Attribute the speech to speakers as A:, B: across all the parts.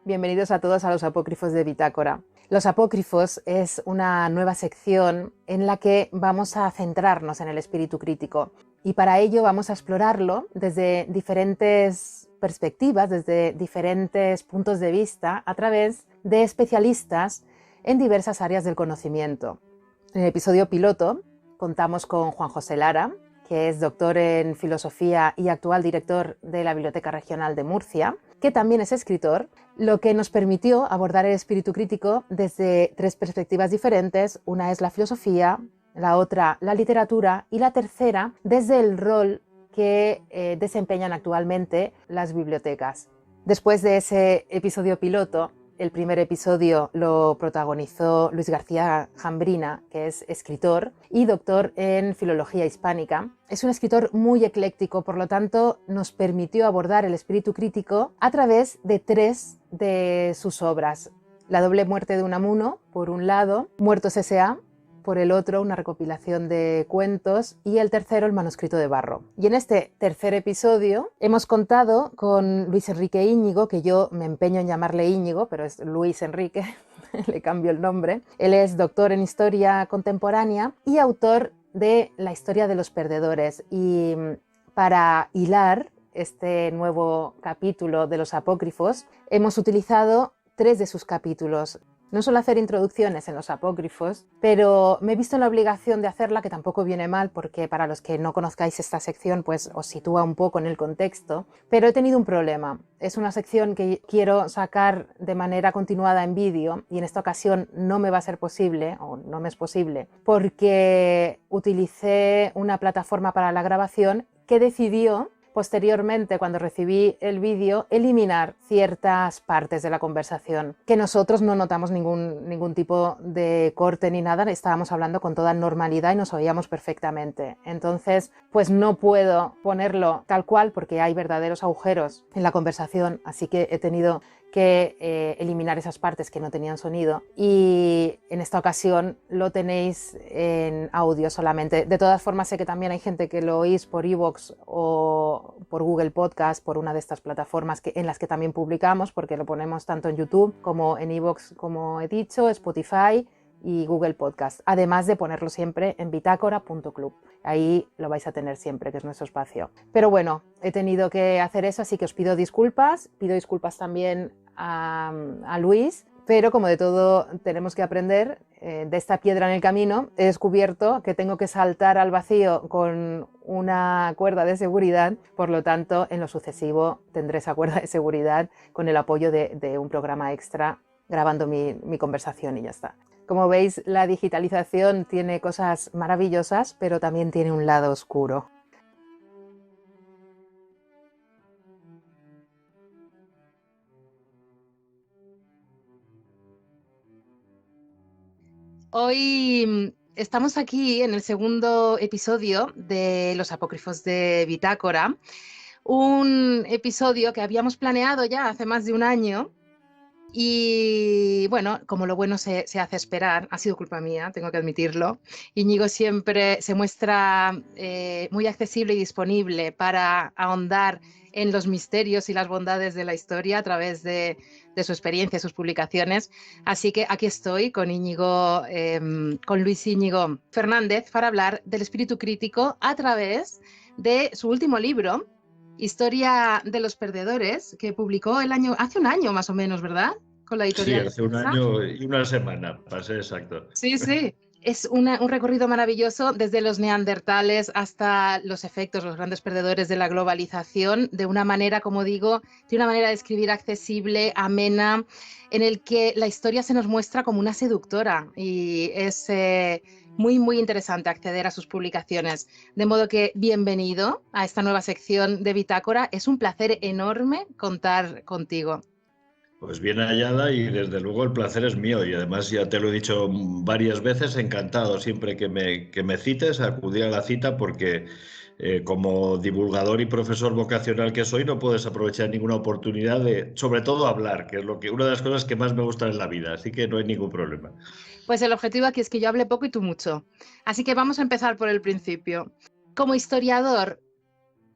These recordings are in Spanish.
A: Bienvenidos a todos a los apócrifos de Bitácora. Los apócrifos es una nueva sección en la que vamos a centrarnos en el espíritu crítico y para ello vamos a explorarlo desde diferentes perspectivas, desde diferentes puntos de vista, a través de especialistas en diversas áreas del conocimiento. En el episodio piloto contamos con Juan José Lara, que es doctor en filosofía y actual director de la Biblioteca Regional de Murcia, que también es escritor, lo que nos permitió abordar el espíritu crítico desde tres perspectivas diferentes. Una es la filosofía, la otra la literatura y la tercera desde el rol que desempeñan actualmente las bibliotecas. Después de ese episodio piloto, el primer episodio lo protagonizó Luis García Jambrina, que es escritor y doctor en filología hispánica. Es un escritor muy ecléctico, por lo tanto nos permitió abordar el espíritu crítico a través de tres de sus obras. La doble muerte de Unamuno, por un lado, Muertos S.A., por el otro, una recopilación de cuentos, y el tercero, El manuscrito de barro. Y en este tercer episodio hemos contado con Luis Enrique Íñigo, que yo me empeño en llamarle Íñigo, pero es Luis Enrique, le cambio el nombre. Él es doctor en historia contemporánea y autor de La historia de los perdedores. Y para hilar este nuevo capítulo de los apócrifos, hemos utilizado tres de sus capítulos. No suelo hacer introducciones en los apócrifos, pero me he visto en la obligación de hacerla, que tampoco viene mal, porque para los que no conozcáis esta sección, pues os sitúa un poco en el contexto, pero he tenido un problema. Es una sección que quiero sacar de manera continuada en vídeo y en esta ocasión no me va a ser posible, o no me es posible, porque utilicé una plataforma para la grabación que decidió posteriormente, cuando recibí el vídeo, eliminar ciertas partes de la conversación, que nosotros no notamos ningún tipo de corte ni nada, estábamos hablando con toda normalidad y nos oíamos perfectamente. Entonces, pues no puedo ponerlo tal cual porque hay verdaderos agujeros en la conversación, así que he tenido que eliminar esas partes que no tenían sonido y en esta ocasión lo tenéis en audio solamente. De todas formas, sé que también hay gente que lo oís por iVoox o por Google Podcast, por una de estas plataformas en las que también publicamos, porque lo ponemos tanto en YouTube como en iVoox, como he dicho, Spotify y Google Podcast, además de ponerlo siempre en bitácora.club. Ahí lo vais a tener siempre, que es nuestro espacio. Pero bueno, he tenido que hacer eso, así que os pido disculpas también a Luis, pero como de todo tenemos que aprender, de esta piedra en el camino, he descubierto que tengo que saltar al vacío con una cuerda de seguridad, por lo tanto, en lo sucesivo tendré esa cuerda de seguridad con el apoyo de un programa extra grabando mi conversación y ya está. Como veis, la digitalización tiene cosas maravillosas, pero también tiene un lado oscuro. Hoy estamos aquí en el segundo episodio de Los Apócrifos de Bitácora, un episodio que habíamos planeado ya hace más de un año. Y bueno, como lo bueno se hace esperar, ha sido culpa mía, tengo que admitirlo. Íñigo siempre se muestra muy accesible y disponible para ahondar en los misterios y las bondades de la historia a través de su experiencia, sus publicaciones. Así que aquí estoy con Íñigo, con Luis Íñigo Fernández, para hablar del espíritu crítico a través de su último libro, Historia de los perdedores, que publicó hace un año más o menos, ¿verdad? Con la editorial.
B: Sí, hace un año y una semana, pasé exacto.
A: Sí, sí. Es un recorrido maravilloso desde los neandertales hasta los efectos, los grandes perdedores de la globalización, de una manera, como digo, de una manera de escribir accesible, amena, en el que la historia se nos muestra como una seductora y es muy, muy interesante acceder a sus publicaciones. De modo que bienvenido a esta nueva sección de Bitácora. Es un placer enorme contar contigo.
B: Pues bien hallada y desde luego el placer es mío y además ya te lo he dicho varias veces, encantado siempre que me cites, acudir a la cita porque como divulgador y profesor vocacional que soy no puedes aprovechar ninguna oportunidad de, sobre todo, hablar, que es una de las cosas que más me gustan en la vida, así que no hay ningún problema.
A: Pues el objetivo aquí es que yo hable poco y tú mucho. Así que vamos a empezar por el principio. Como historiador,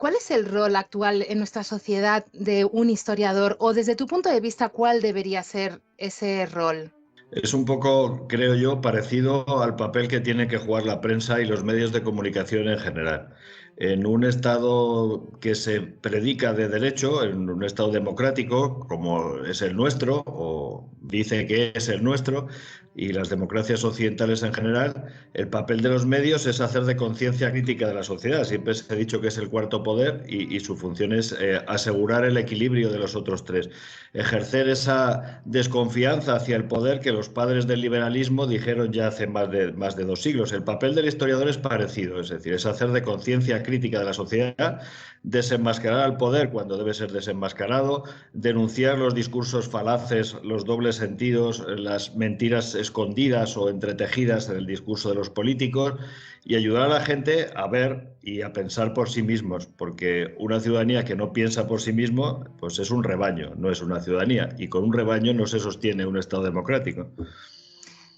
A: ¿cuál es el rol actual en nuestra sociedad de un historiador? O desde tu punto de vista, ¿cuál debería ser ese rol?
B: Es un poco, creo yo, parecido al papel que tiene que jugar la prensa y los medios de comunicación en general. En un Estado que se predica de derecho, en un Estado democrático como es el nuestro, o dice que es el nuestro, y las democracias occidentales en general, el papel de los medios es hacer de conciencia crítica de la sociedad. Siempre se ha dicho que es el cuarto poder y su función es asegurar el equilibrio de los otros tres, ejercer esa desconfianza hacia el poder que los padres del liberalismo dijeron ya hace más de 2 siglos. El papel del historiador es parecido, es decir, es hacer de conciencia crítica de la sociedad, desenmascarar al poder cuando debe ser desenmascarado, denunciar los discursos falaces, los dobles sentidos, las mentiras escondidas o entretejidas en el discurso de los políticos, y ayudar a la gente a ver y a pensar por sí mismos, porque una ciudadanía que no piensa por sí mismo, pues es un rebaño, no es una ciudadanía, y con un rebaño no se sostiene un Estado democrático.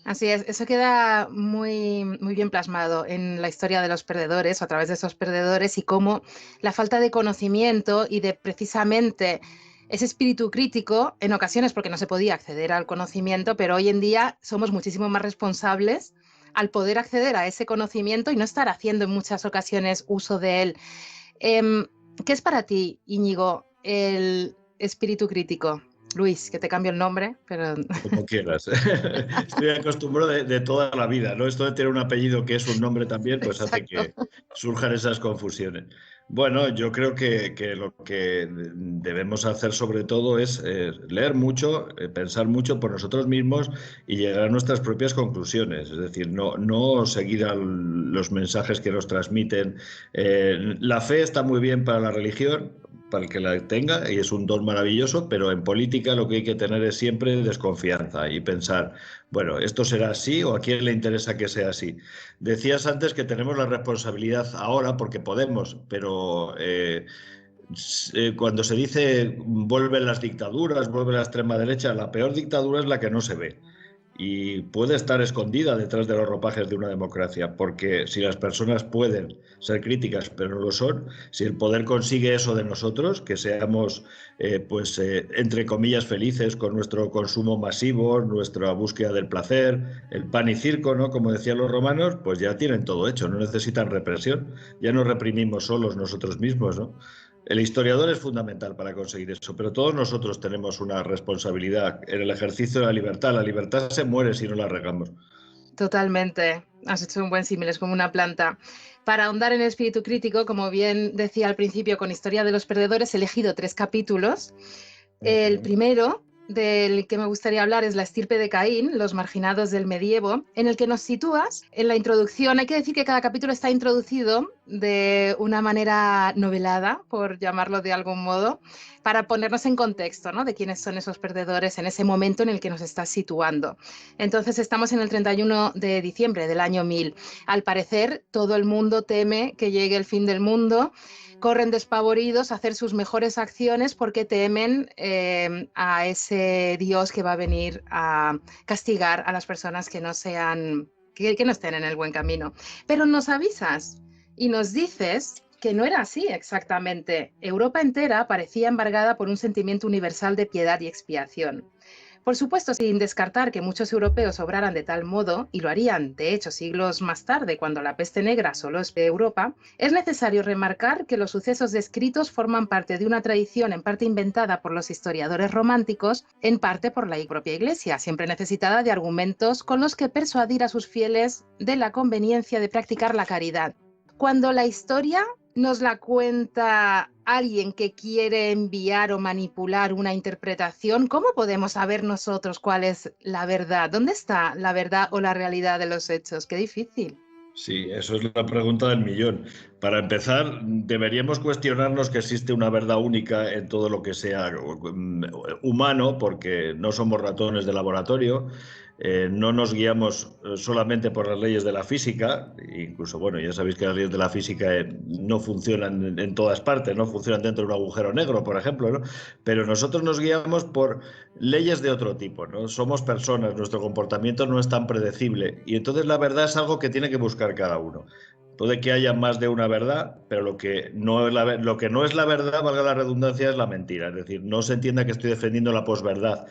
A: Así es, eso queda muy, muy bien plasmado en la historia de los perdedores, o a través de esos perdedores, y cómo la falta de conocimiento y de precisamente ese espíritu crítico, en ocasiones porque no se podía acceder al conocimiento, pero hoy en día somos muchísimo más responsables al poder acceder a ese conocimiento y no estar haciendo en muchas ocasiones uso de él. ¿Qué es para ti, Íñigo, el espíritu crítico? Luis, que te cambio el nombre, pero...
B: Como quieras. Estoy acostumbrado de toda la vida, ¿no? Esto de tener un apellido que es un nombre también, pues hace
A: Exacto.
B: que surjan esas confusiones. Bueno, yo creo que lo que debemos hacer sobre todo es leer mucho, pensar mucho por nosotros mismos y llegar a nuestras propias conclusiones. Es decir, no seguir los mensajes que nos transmiten. La fe está muy bien para la religión, para el que la tenga, y es un don maravilloso, pero en política lo que hay que tener es siempre desconfianza y pensar, bueno, ¿esto será así o a quién le interesa que sea así? Decías antes que tenemos la responsabilidad ahora porque podemos, pero cuando se dice vuelven las dictaduras, vuelve la extrema derecha, la peor dictadura es la que no se ve. Y puede estar escondida detrás de los ropajes de una democracia, porque si las personas pueden ser críticas, pero no lo son, si el poder consigue eso de nosotros, que seamos, entre comillas, felices con nuestro consumo masivo, nuestra búsqueda del placer, el pan y circo, ¿no? Como decían los romanos, pues ya tienen todo hecho, no necesitan represión, ya nos reprimimos solos nosotros mismos, ¿no? El historiador es fundamental para conseguir eso, pero todos nosotros tenemos una responsabilidad en el ejercicio de la libertad. La libertad se muere si no la regamos.
A: Totalmente. Has hecho un buen símil, es como una planta. Para ahondar en el espíritu crítico, como bien decía al principio, con Historia de los Perdedores, he elegido 3 capítulos. El primero del que me gustaría hablar es La estirpe de Caín, los marginados del medievo, en el que nos sitúas en la introducción. Hay que decir que cada capítulo está introducido de una manera novelada, por llamarlo de algún modo, para ponernos en contexto, ¿no?, de quiénes son esos perdedores en ese momento en el que nos estás situando. Entonces estamos en el 31 de diciembre del año 1000. Al parecer, todo el mundo teme que llegue el fin del mundo. Corren despavoridos a hacer sus mejores acciones porque temen a ese Dios que va a venir a castigar a las personas que no sean, que no estén en el buen camino. Pero nos avisas y nos dices que no era así exactamente. Europa entera parecía embargada por un sentimiento universal de piedad y expiación. Por supuesto, sin descartar que muchos europeos obraran de tal modo, y lo harían, de hecho, siglos más tarde, cuando la peste negra asoló Europa, es necesario remarcar que los sucesos descritos forman parte de una tradición en parte inventada por los historiadores románticos, en parte por la propia Iglesia, siempre necesitada de argumentos con los que persuadir a sus fieles de la conveniencia de practicar la caridad. Cuando la historia nos la cuenta alguien que quiere enviar o manipular una interpretación, ¿cómo podemos saber nosotros cuál es la verdad? ¿Dónde está la verdad o la realidad de los hechos? Qué difícil.
B: Sí, eso es la pregunta del millón. Para empezar, deberíamos cuestionarnos que existe una verdad única en todo lo que sea humano, porque no somos ratones de laboratorio, no nos guiamos solamente por las leyes de la física, incluso, bueno, ya sabéis que las leyes de la física no funcionan en todas partes, no funcionan dentro de un agujero negro, por ejemplo, ¿no? Pero nosotros nos guiamos por leyes de otro tipo, ¿no? Somos personas, nuestro comportamiento no es tan predecible y entonces la verdad es algo que tiene que buscar cada uno. Puede que haya más de una verdad, pero lo que no es lo que no es la verdad, valga la redundancia, es la mentira. Es decir, no se entienda que estoy defendiendo la posverdad,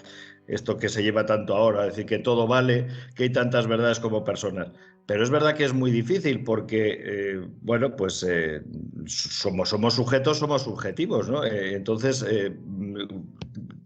B: esto que se lleva tanto ahora, es decir, que todo vale, que hay tantas verdades como personas. Pero es verdad que es muy difícil porque, bueno, pues somos sujetos, somos subjetivos, ¿no? Entonces,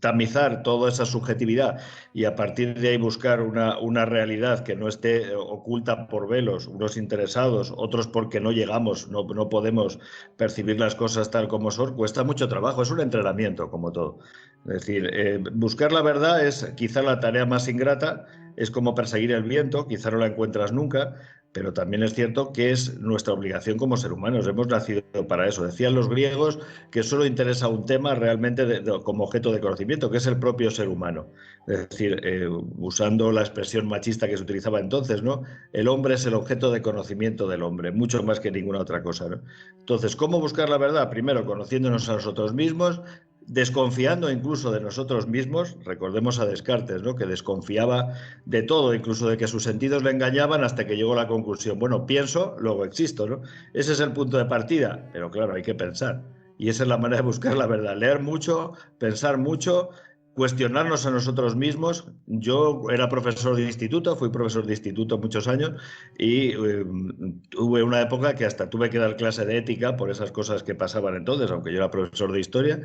B: tamizar toda esa subjetividad y a partir de ahí buscar una realidad que no esté oculta por velos, unos interesados, otros porque no llegamos, no podemos percibir las cosas tal como son, cuesta mucho trabajo, es un entrenamiento como todo. Es decir, buscar la verdad es quizá la tarea más ingrata, es como perseguir el viento, quizá no la encuentras nunca, pero también es cierto que es nuestra obligación como ser humanos, hemos nacido para eso. Decían los griegos que solo interesa un tema realmente como objeto de conocimiento, que es el propio ser humano. Es decir, usando la expresión machista que se utilizaba entonces, ¿no? El hombre es el objeto de conocimiento del hombre, mucho más que ninguna otra cosa, ¿no? Entonces, ¿cómo buscar la verdad? Primero, conociéndonos a nosotros mismos, desconfiando incluso de nosotros mismos. Recordemos a Descartes, ¿no? Que desconfiaba de todo, incluso de que sus sentidos le engañaban hasta que llegó a la conclusión, bueno, pienso, luego existo, ¿no? Ese es el punto de partida, pero claro, hay que pensar. Y esa es la manera de buscar la verdad, leer mucho, pensar mucho, cuestionarnos a nosotros mismos. Yo era profesor de instituto, fui profesor de instituto muchos años y hubo una época que hasta tuve que dar clase de ética por esas cosas que pasaban entonces, aunque yo era profesor de historia,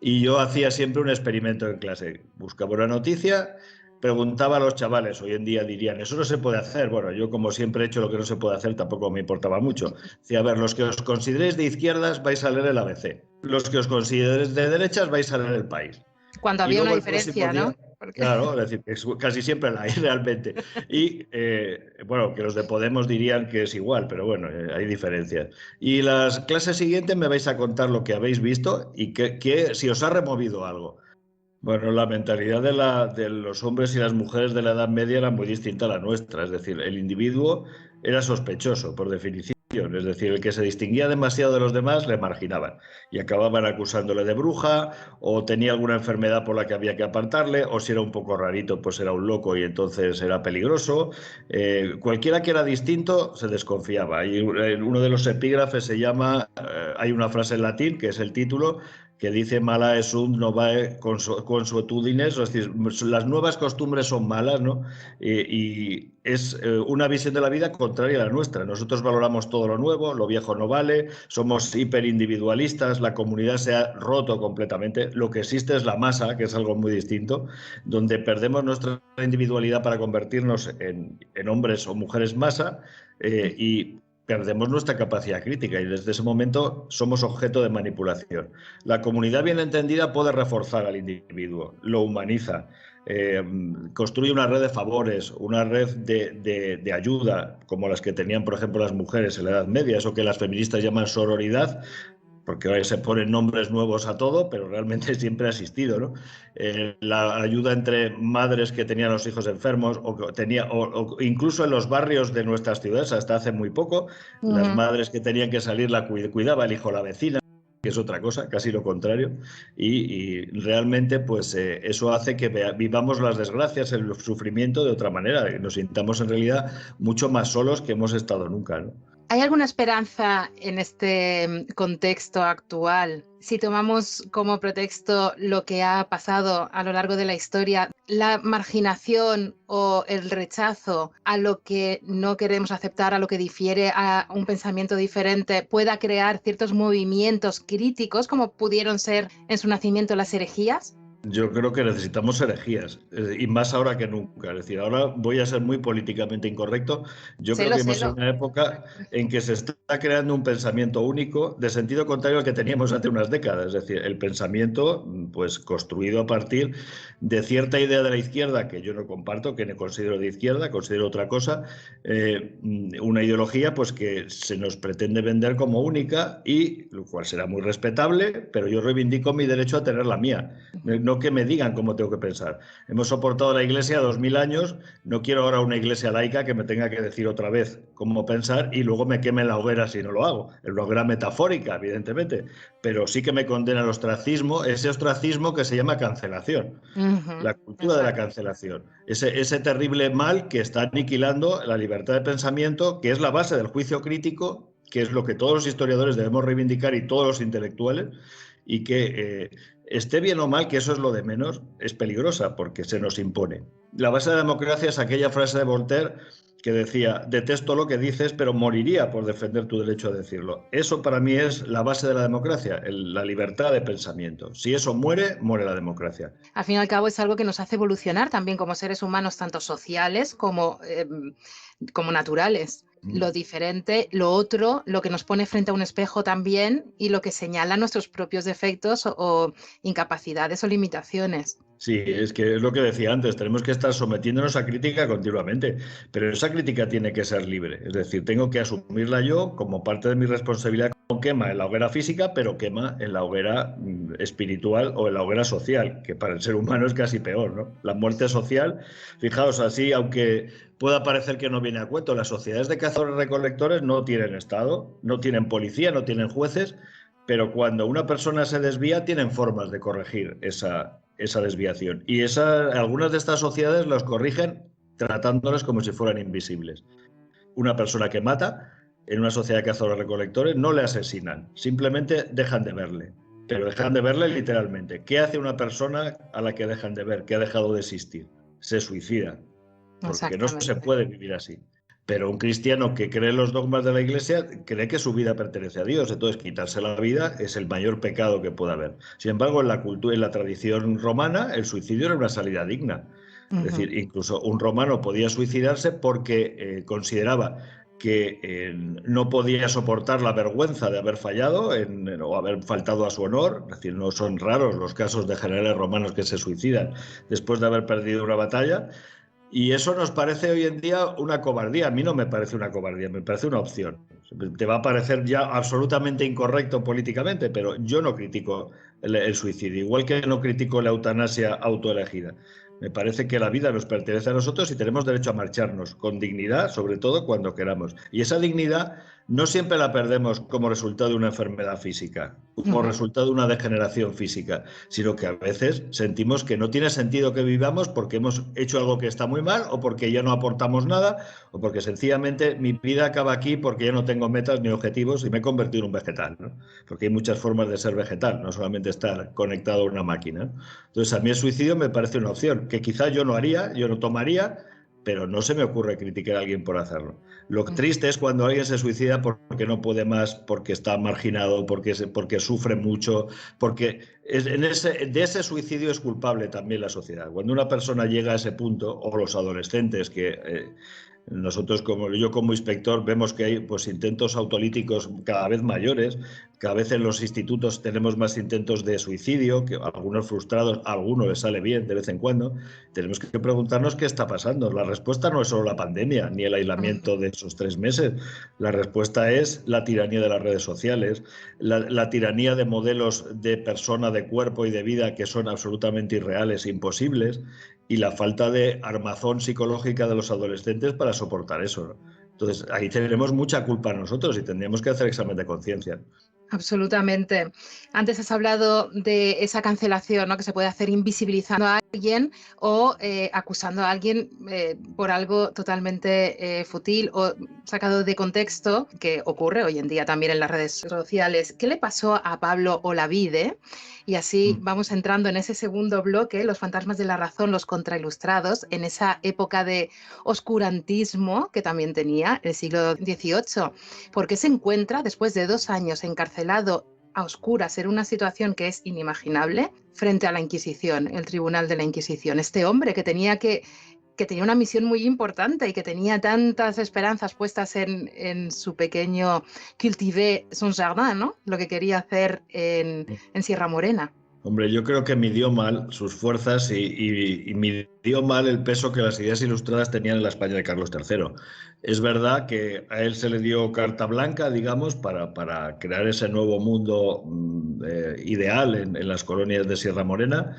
B: y yo hacía siempre un experimento en clase. Buscaba una noticia, preguntaba a los chavales, hoy en día dirían, eso no se puede hacer. Bueno, yo como siempre he hecho lo que no se puede hacer, tampoco me importaba mucho. Decía, a ver, los que os consideréis de izquierdas vais a leer el ABC. Los que os consideréis de derechas vais a leer El País.
A: Cuando
B: Y
A: había una
B: luego el próximo
A: diferencia,
B: día,
A: ¿no? Porque...
B: claro, es decir, casi siempre la hay realmente. Y bueno, que los de Podemos dirían que es igual, pero bueno, hay diferencias. Y las clases siguientes me vais a contar lo que habéis visto y que si os ha removido algo. Bueno, la mentalidad de los hombres y las mujeres de la Edad Media era muy distinta a la nuestra. Es decir, el individuo era sospechoso, por definición. Es decir, el que se distinguía demasiado de los demás le marginaban y acababan acusándole de bruja o tenía alguna enfermedad por la que había que apartarle o si era un poco rarito, pues era un loco y entonces era peligroso. Cualquiera que era distinto se desconfiaba. Y uno de los epígrafes se llama, hay una frase en latín que es el título, que dice mala es un novae consuetudines, es decir, las nuevas costumbres son malas, ¿no? Y es una visión de la vida contraria a la nuestra. Nosotros valoramos todo lo nuevo, lo viejo no vale, somos hiperindividualistas, la comunidad se ha roto completamente. Lo que existe es la masa, que es algo muy distinto, donde perdemos nuestra individualidad para convertirnos en hombres o mujeres masa y perdemos nuestra capacidad crítica y desde ese momento somos objeto de manipulación. La comunidad bien entendida puede reforzar al individuo, lo humaniza, construye una red de favores, una red de ayuda, como las que tenían, por ejemplo, las mujeres en la Edad Media, eso que las feministas llaman sororidad, porque hoy se ponen nombres nuevos a todo, pero realmente siempre ha existido, ¿no? La ayuda entre madres que tenían los hijos enfermos, o incluso en los barrios de nuestras ciudades, hasta hace muy poco, las madres que tenían que salir la cuidaba el hijo la vecina, que es otra cosa, casi lo contrario, y realmente pues eso hace que vivamos las desgracias, el sufrimiento de otra manera, que nos sintamos en realidad mucho más solos que hemos estado nunca, ¿no?
A: ¿Hay alguna esperanza en este contexto actual? Si tomamos como pretexto lo que ha pasado a lo largo de la historia, la marginación o el rechazo a lo que no queremos aceptar, a lo que difiere, a un pensamiento diferente, pueda crear ciertos movimientos críticos como pudieron ser en su nacimiento las herejías?
B: Yo creo que necesitamos herejías, y más ahora que nunca. Es decir, ahora voy a ser muy políticamente incorrecto. Yo creo
A: Sélo,
B: que vivimos en
A: sélo.
B: una época en que se está creando un pensamiento único de sentido contrario al que teníamos hace unas décadas. Es decir, el pensamiento, pues, construido a partir de cierta idea de la izquierda que yo no comparto, que no considero de izquierda, considero otra cosa, una ideología, pues, que se nos pretende vender como única y lo cual será muy respetable, pero yo reivindico mi derecho a tener la mía. No que me digan cómo tengo que pensar. Hemos soportado la Iglesia 2000 años, no quiero ahora una Iglesia laica que me tenga que decir otra vez cómo pensar y luego me queme en la hoguera si no lo hago. En la hoguera metafórica, evidentemente, pero sí que me condena al ostracismo, ese ostracismo que se llama cancelación. La cultura de la cancelación, ese terrible mal que está aniquilando la libertad de pensamiento, que es la base del juicio crítico que es lo que todos los historiadores debemos reivindicar y todos los intelectuales, y que esté bien o mal, que eso es lo de menos, es peligrosa porque se nos impone. La base de la democracia es aquella frase de Voltaire que decía: detesto lo que dices, pero moriría por defender tu derecho a decirlo. Eso para mí es la base de la democracia, la libertad de pensamiento. Si eso muere, muere la democracia.
A: Al fin y al cabo es algo que nos hace evolucionar también como seres humanos, tanto sociales como naturales. Lo diferente, lo otro, lo que nos pone frente a un espejo también y lo que señala nuestros propios defectos o incapacidades o limitaciones.
B: Sí, es que es lo que decía antes, tenemos que estar sometiéndonos a crítica continuamente, pero esa crítica tiene que ser libre, es decir, tengo que asumirla yo como parte de mi responsabilidad. No quema en la hoguera física, pero quema en la hoguera espiritual o en la hoguera social, que para el ser humano es casi peor, ¿no? La muerte social, fijaos, así, aunque pueda parecer que no viene a cuento, las sociedades de cazadores-recolectores no tienen Estado, no tienen policía, no tienen jueces, pero cuando una persona se desvía, tienen formas de corregir esa desviación. Y algunas de estas sociedades los corrigen tratándoles como si fueran invisibles. Una persona que mata, en una sociedad de cazadores-recolectores, no le asesinan, simplemente dejan de verle. Pero dejan de verle literalmente. ¿Qué hace una persona a la que dejan de ver, que ha dejado de existir? Se suicida, porque no se puede vivir así. Pero un cristiano que cree en los dogmas de la Iglesia cree que su vida pertenece a Dios. Entonces, quitarse la vida es el mayor pecado que puede haber. Sin embargo, en la cultura, en la tradición romana, el suicidio era una salida digna. Es decir, incluso un romano podía suicidarse porque consideraba que no podía soportar la vergüenza de haber fallado o haber faltado a su honor. Es decir, no son raros los casos de generales romanos que se suicidan después de haber perdido una batalla. Y eso nos parece hoy en día una cobardía. A mí no me parece una cobardía, me parece una opción. Te va a parecer ya absolutamente incorrecto políticamente, pero yo no critico el suicidio, igual que no critico la eutanasia autoelegida. Me parece que la vida nos pertenece a nosotros y tenemos derecho a marcharnos con dignidad, sobre todo cuando queramos. Y esa dignidad no siempre la perdemos como resultado de una enfermedad física, como resultado de una degeneración física, sino que a veces sentimos que no tiene sentido que vivamos porque hemos hecho algo que está muy mal, o porque ya no aportamos nada, o porque sencillamente mi vida acaba aquí porque ya no tengo metas ni objetivos y me he convertido en un vegetal, ¿no? Porque hay muchas formas de ser vegetal, no solamente estar conectado a una máquina. Entonces, a mí el suicidio me parece una opción que quizás yo no haría, yo no tomaría, pero no se me ocurre criticar a alguien por hacerlo. Lo triste es cuando alguien se suicida porque no puede más, porque está marginado, porque sufre mucho, porque de ese suicidio es culpable también la sociedad. Cuando una persona llega a ese punto, o los adolescentes que... nosotros, yo como inspector, vemos que hay pues intentos autolíticos cada vez mayores, cada vez en los institutos tenemos más intentos de suicidio, que algunos frustrados, a algunos les sale bien de vez en cuando. Tenemos que preguntarnos qué está pasando. La respuesta no es solo la pandemia ni el aislamiento de esos 3 meses. La respuesta es la tiranía de las redes sociales, la tiranía de modelos de persona, de cuerpo y de vida que son absolutamente irreales e imposibles, y la falta de armazón psicológica de los adolescentes para soportar eso, ¿no? Entonces, ahí tenemos mucha culpa nosotros y tendríamos que hacer examen de conciencia.
A: Absolutamente. Antes has hablado de esa cancelación, ¿no?, que se puede hacer invisibilizando a alguien o acusando a alguien por algo totalmente fútil o sacado de contexto, que ocurre hoy en día también en las redes sociales. ¿Qué le pasó a Pablo Olavide? Y así vamos entrando en ese segundo bloque, los fantasmas de la razón, los contrailustrados, en esa época de oscurantismo que también tenía el siglo XVIII. ¿Por qué se encuentra, después de 2 años encarcelado a oscuras en una situación que es inimaginable, frente a la Inquisición, el Tribunal de la Inquisición? Este hombre que tenía una misión muy importante y que tenía tantas esperanzas puestas en su pequeño cultivé son jardin, ¿no?, lo que quería hacer en Sierra Morena.
B: Hombre, yo creo que midió mal sus fuerzas y midió mal el peso que las ideas ilustradas tenían en la España de Carlos III. Es verdad que a él se le dio carta blanca, digamos, para crear ese nuevo mundo ideal en las colonias de Sierra Morena.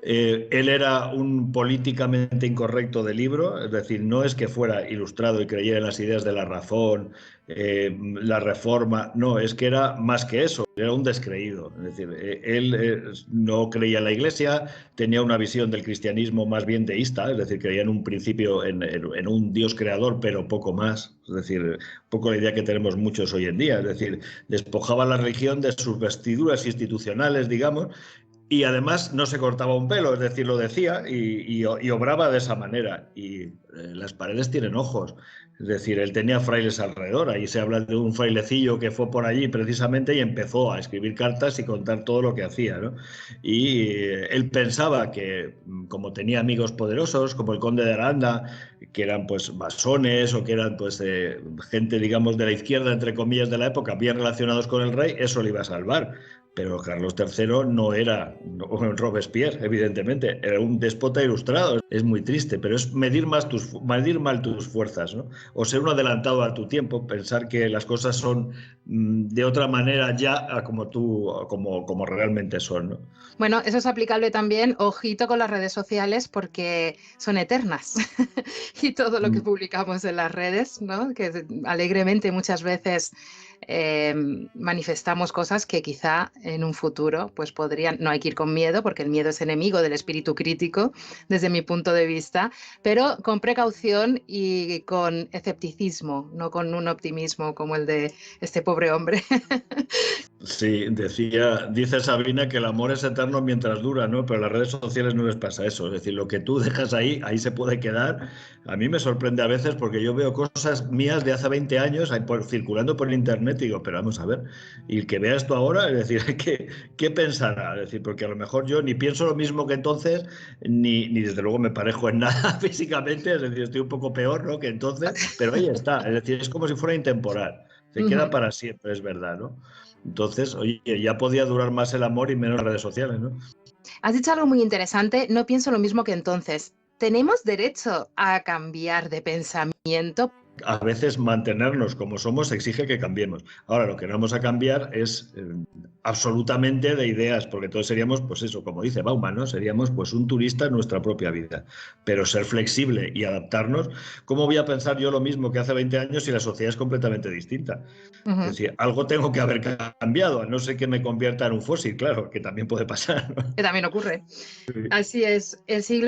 B: Él era un políticamente incorrecto de libro, es decir, no es que fuera ilustrado y creyera en las ideas de la razón, la reforma, no, es que era más que eso, era un descreído. Es decir, él no creía en la Iglesia, tenía una visión del cristianismo más bien deísta, es decir, creía en un principio, en un Dios creador, pero poco más. Es decir, un poco la idea que tenemos muchos hoy en día, es decir, despojaba la religión de sus vestiduras institucionales, digamos, y además no se cortaba un pelo, es decir, lo decía y obraba de esa manera. Y las paredes tienen ojos, es decir, él tenía frailes alrededor. Ahí se habla de un frailecillo que fue por allí precisamente y empezó a escribir cartas y contar todo lo que hacía, ¿no? Y él pensaba que, como tenía amigos poderosos, como el conde de Aranda, que eran pues masones o que eran pues gente, digamos, de la izquierda, entre comillas, de la época, bien relacionados con el rey, eso le iba a salvar. Pero Carlos III no era un Robespierre, evidentemente, era un déspota ilustrado. Es muy triste, pero es medir mal tus fuerzas, ¿no? O ser un adelantado a tu tiempo, pensar que las cosas son de otra manera ya como realmente son, ¿no?
A: Bueno, eso es aplicable también, ojito con las redes sociales porque son eternas y todo lo que publicamos en las redes, ¿no? Que alegremente muchas veces manifestamos cosas que quizá en un futuro pues podrían, no hay que ir con miedo porque el miedo es enemigo del espíritu crítico desde mi punto de vista, pero con precaución y con escepticismo, no con un optimismo como el de este pobre hombre.
B: Sí, dice Sabrina que el amor es eterno mientras dura, ¿no? Pero en las redes sociales no les pasa eso. Es decir, lo que tú dejas ahí se puede quedar. A mí me sorprende a veces porque yo veo cosas mías de hace 20 años circulando por internet y digo, pero vamos a ver, y el que vea esto ahora, es decir, ¿qué pensará? Es decir, porque a lo mejor yo ni pienso lo mismo que entonces, ni desde luego me parejo en nada físicamente, es decir, estoy un poco peor, ¿no? Que entonces, pero ahí está. Es decir, es como si fuera intemporal. Se queda para siempre, es verdad, ¿no? Entonces, oye, ya podía durar más el amor y menos las redes sociales, ¿no?
A: Has dicho algo muy interesante, no pienso lo mismo que entonces. ¿Tenemos derecho a cambiar de pensamiento?
B: A veces mantenernos como somos exige que cambiemos. Ahora, lo que no vamos a cambiar es absolutamente de ideas, porque todos seríamos, pues eso, como dice Bauman, ¿no? Seríamos pues un turista en nuestra propia vida. Pero ser flexible y adaptarnos, ¿cómo voy a pensar yo lo mismo que hace 20 años si la sociedad es completamente distinta? Es decir, algo tengo que haber cambiado, a no ser que me convierta en un fósil, claro, que también puede pasar, ¿no?
A: Que también ocurre. Así es.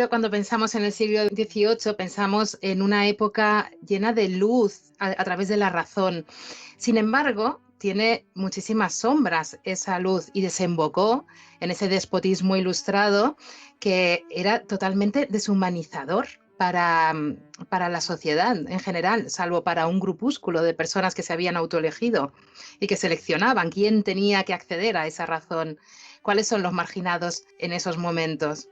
A: Cuando pensamos en el siglo XVIII, pensamos en una época llena de luz a través de la razón. Sin embargo, tiene muchísimas sombras esa luz y desembocó en ese despotismo ilustrado que era totalmente deshumanizador para la sociedad en general, salvo para un grupúsculo de personas que se habían autoelegido y que seleccionaban quién tenía que acceder a esa razón. ¿Cuáles son los marginados en esos momentos?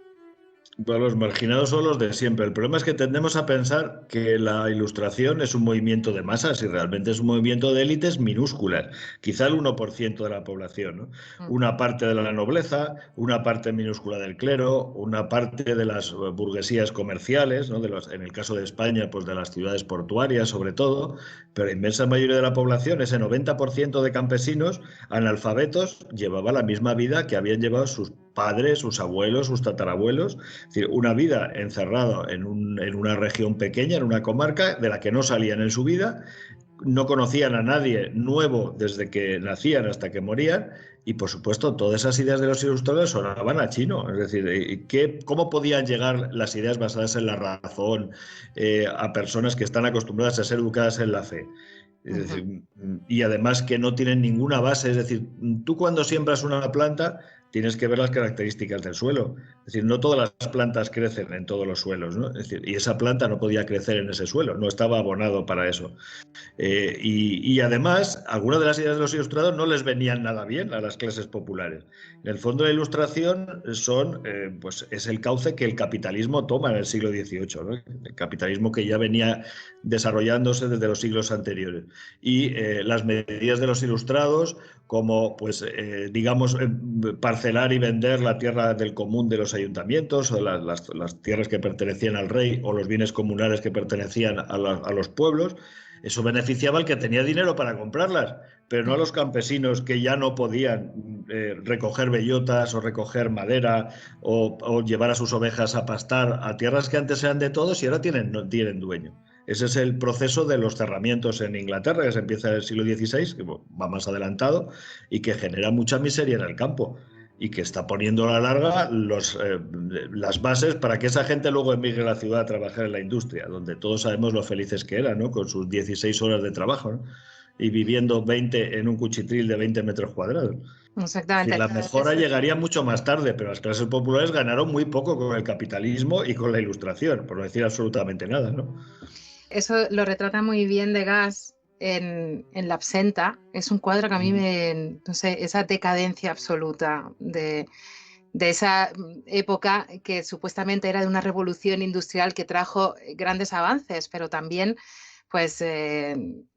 B: Bueno, los marginados son los de siempre. El problema es que tendemos a pensar que la ilustración es un movimiento de masas y realmente es un movimiento de élites minúsculas, quizá el 1% de la población, ¿no? Una parte de la nobleza, una parte minúscula del clero, una parte de las burguesías comerciales, ¿no? En el caso de España, pues de las ciudades portuarias sobre todo, pero la inmensa mayoría de la población, ese 90% de campesinos analfabetos, llevaba la misma vida que habían llevado sus padres, sus abuelos, sus tatarabuelos. Es decir, una vida encerrada en una región pequeña, en una comarca de la que no salían en su vida, no conocían a nadie nuevo desde que nacían hasta que morían y, por supuesto, todas esas ideas de los ilustradores sonaban a chino. Es decir, ¿cómo podían llegar las ideas basadas en la razón a personas que están acostumbradas a ser educadas en la fe? Es decir, y además que no tienen ninguna base. Es decir, tú cuando siembras una planta tienes que ver las características del suelo. Es decir, no todas las plantas crecen en todos los suelos, ¿no? Es decir, y esa planta no podía crecer en ese suelo, no estaba abonado para eso. Y además, algunas de las ideas de los ilustrados no les venían nada bien a las clases populares. En el fondo, la ilustración pues es el cauce que el capitalismo toma en el siglo XVIII, ¿no? El capitalismo que ya venía desarrollándose desde los siglos anteriores. Y las medidas de los ilustrados, como, pues, digamos, parcelar y vender la tierra del común de los ayuntamientos, o las tierras que pertenecían al rey, o los bienes comunales que pertenecían a los pueblos, Eso beneficiaba al que tenía dinero para comprarlas, pero no a los campesinos que ya no podían recoger bellotas o recoger madera o llevar a sus ovejas a pastar a tierras que antes eran de todos y ahora no tienen dueño. Ese es el proceso de los cerramientos en Inglaterra, que se empieza en el siglo XVI, que va más adelantado, y que genera mucha miseria en el campo y que está poniendo a la larga las bases para que esa gente luego emigre a la ciudad a trabajar en la industria, donde todos sabemos lo felices que eran, ¿no? Con sus 16 horas de trabajo, ¿no? Y viviendo 20 en un cuchitril de 20 metros cuadrados. Es decir,
A: Exactamente.
B: la mejora llegaría mucho más tarde, pero las clases populares ganaron muy poco con el capitalismo y con la ilustración, por no decir absolutamente nada, ¿no?
A: Eso lo retrata muy bien Degas en La absenta. Es un cuadro que a mí no sé, esa decadencia absoluta de esa época que supuestamente era de una revolución industrial que trajo grandes avances, pero también pues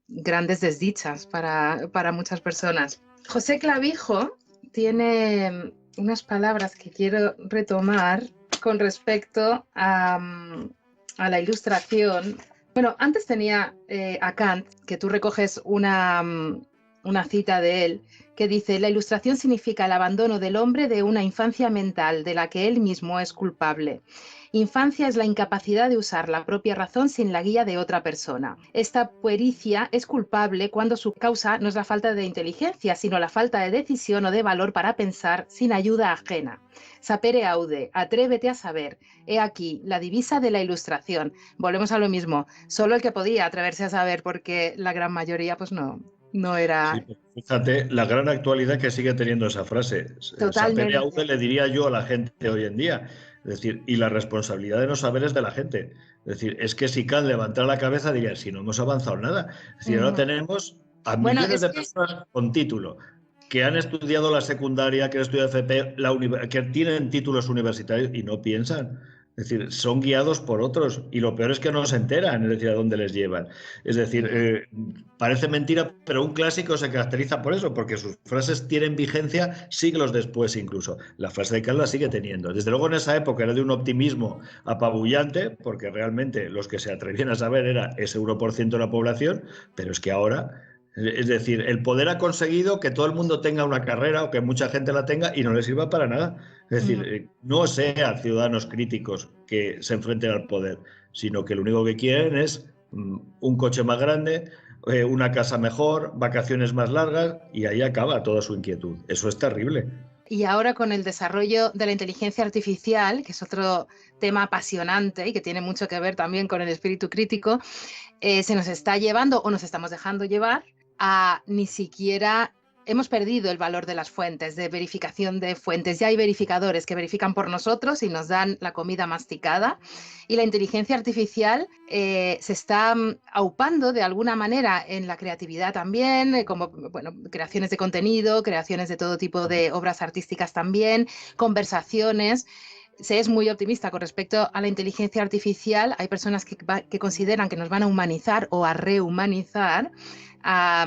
A: grandes desdichas para muchas personas. José Clavijo tiene unas palabras que quiero retomar con respecto a la ilustración. Bueno, antes tenía a Kant, que tú recoges una cita de él, que dice: la ilustración significa el abandono del hombre de una infancia mental de la que él mismo es culpable. Infancia es la incapacidad de usar la propia razón sin la guía de otra persona. Esta puericia es culpable cuando su causa no es la falta de inteligencia, sino la falta de decisión o de valor para pensar sin ayuda ajena. Sapere aude, atrévete a saber. He aquí la divisa de la ilustración. Volvemos a lo mismo, solo el que podía atreverse a saber, porque la gran mayoría pues no era.
B: Sí, fíjate la gran actualidad que sigue teniendo esa frase. Sapere aude
A: Totalmente.
B: le diría yo a la gente hoy en día. Es decir, y la responsabilidad de no saber es de la gente. Es decir, es que si Kant levantara la cabeza diría, si no hemos avanzado nada. Es decir, ahora tenemos a
A: Bueno,
B: millones
A: es
B: de
A: que
B: personas con título, que han estudiado la secundaria, que han estudiado FP, que tienen títulos universitarios y no piensan. Es decir, son guiados por otros y lo peor es que no se enteran, es decir, a dónde les llevan. Es decir, parece mentira, pero un clásico se caracteriza por eso, porque sus frases tienen vigencia siglos después incluso. La frase de Kant la sigue teniendo. Desde luego en esa época era de un optimismo apabullante, porque realmente los que se atrevían a saber era ese 1% de la población, pero es que ahora... Es decir, el poder ha conseguido que todo el mundo tenga una carrera o que mucha gente la tenga y no le sirva para nada. Es decir, no sean ciudadanos críticos que se enfrenten al poder, sino que lo único que quieren es un coche más grande, una casa mejor, vacaciones más largas y ahí acaba toda su inquietud. Eso es terrible.
A: Y ahora con el desarrollo de la inteligencia artificial, que es otro tema apasionante y que tiene mucho que ver también con el espíritu crítico, se nos está llevando o nos estamos dejando llevar a ni siquiera... Hemos perdido el valor de las fuentes, de verificación de fuentes. Ya hay verificadores que verifican por nosotros y nos dan la comida masticada. Y la inteligencia artificial se está aupando de alguna manera en la creatividad también, como bueno, creaciones de contenido, creaciones de todo tipo de obras artísticas también, conversaciones. Se es muy optimista con respecto a la inteligencia artificial. Hay personas que consideran que nos van a humanizar o a rehumanizar, a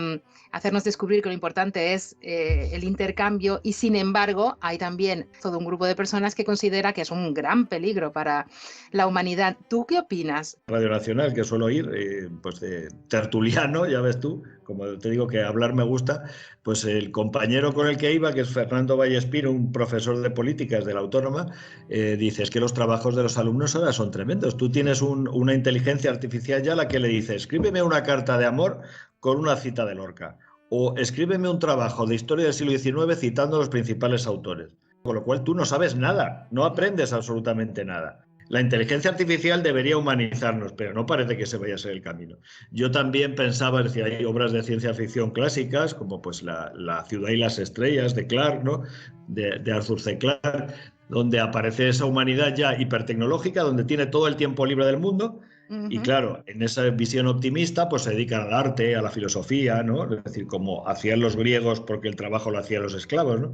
A: hacernos descubrir que lo importante es el intercambio, y sin embargo hay también todo un grupo de personas que considera que es un gran peligro para la humanidad. ¿Tú qué opinas?
B: Radio Nacional, que suelo ir, pues de tertuliano, ya ves tú, como te digo que hablar me gusta, pues el compañero con el que iba, que es Fernando Vallespino, un profesor de políticas de la Autónoma, dice, es que los trabajos de los alumnos ahora son tremendos. Tú tienes una inteligencia artificial ya a la que le dices, escríbeme una carta de amor con una cita de Lorca, o escríbeme un trabajo de historia del siglo XIX citando a los principales autores. Con lo cual tú no sabes nada, no aprendes absolutamente nada. La inteligencia artificial debería humanizarnos, pero no parece que se vaya a ser el camino. Yo también pensaba, es decir, hay obras de ciencia ficción clásicas, como pues la ciudad y las estrellas de Clarke, ¿no? de Arthur C. Clarke, donde aparece esa humanidad ya hipertecnológica, donde tiene todo el tiempo libre del mundo. Y claro, en esa visión optimista, pues se dedican al arte, a la filosofía, ¿no? Es decir, como hacían los griegos porque el trabajo lo hacían los esclavos, ¿no?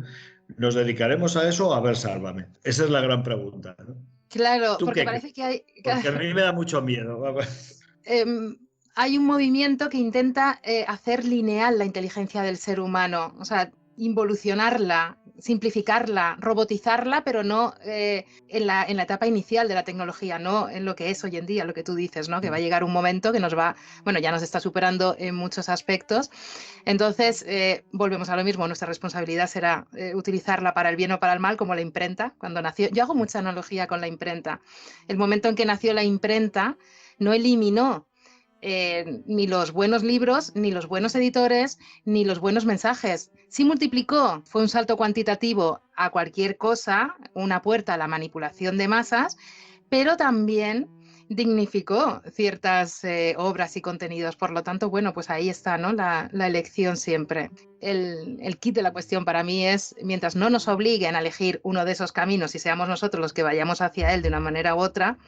B: ¿Nos dedicaremos a eso? A ver, sálvame. Esa es la gran pregunta, ¿no?
A: Claro,
B: ¿Tú
A: porque
B: qué
A: parece
B: crees?
A: que hay...
B: Porque a mí me da mucho miedo.
A: hay un movimiento que intenta hacer lineal la inteligencia del ser humano, o sea, involucionarla, simplificarla, robotizarla, pero no en la etapa inicial de la tecnología, no en lo que es hoy en día, lo que tú dices, ¿no? Que va a llegar un momento que ya nos está superando en muchos aspectos. Entonces, volvemos a lo mismo, nuestra responsabilidad será utilizarla para el bien o para el mal, como la imprenta, cuando nació. Yo hago mucha analogía con la imprenta. El momento en que nació la imprenta no eliminó ni los buenos libros, ni los buenos editores, ni los buenos mensajes. Sí multiplicó, fue un salto cuantitativo a cualquier cosa, una puerta a la manipulación de masas, pero también dignificó ciertas obras y contenidos. Por lo tanto, bueno, pues ahí está, ¿no? La elección siempre. El kit de la cuestión para mí es, mientras no nos obliguen a elegir uno de esos caminos y seamos nosotros los que vayamos hacia él de una manera u otra,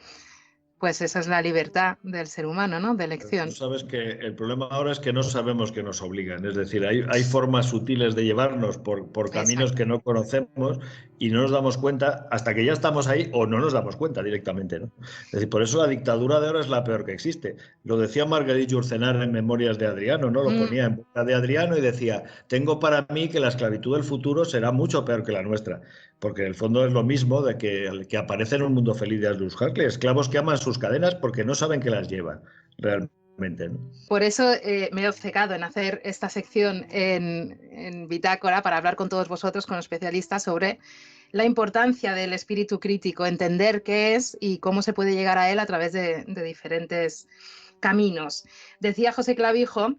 A: pues esa es la libertad del ser humano, ¿no? De elección.
B: Tú sabes que el problema ahora es que no sabemos que nos obligan. Es decir, hay formas sutiles de llevarnos por caminos que no conocemos y no nos damos cuenta hasta que ya estamos ahí o no nos damos cuenta directamente, ¿no? Es decir, por eso la dictadura de ahora es la peor que existe. Lo decía Marguerite Yourcenar en Memorias de Adriano, ¿no? Lo ponía en boca de Adriano y decía, tengo para mí que la esclavitud del futuro será mucho peor que la nuestra. Porque en el fondo es lo mismo de que aparece en un mundo feliz de Aldous Huxley, esclavos que aman sus cadenas porque no saben que las llevan realmente, ¿no?
A: Por eso me he obcecado en hacer esta sección en Bitácora para hablar con todos vosotros, con especialistas, sobre la importancia del espíritu crítico, entender qué es y cómo se puede llegar a él a través de diferentes caminos. Decía José Clavijo,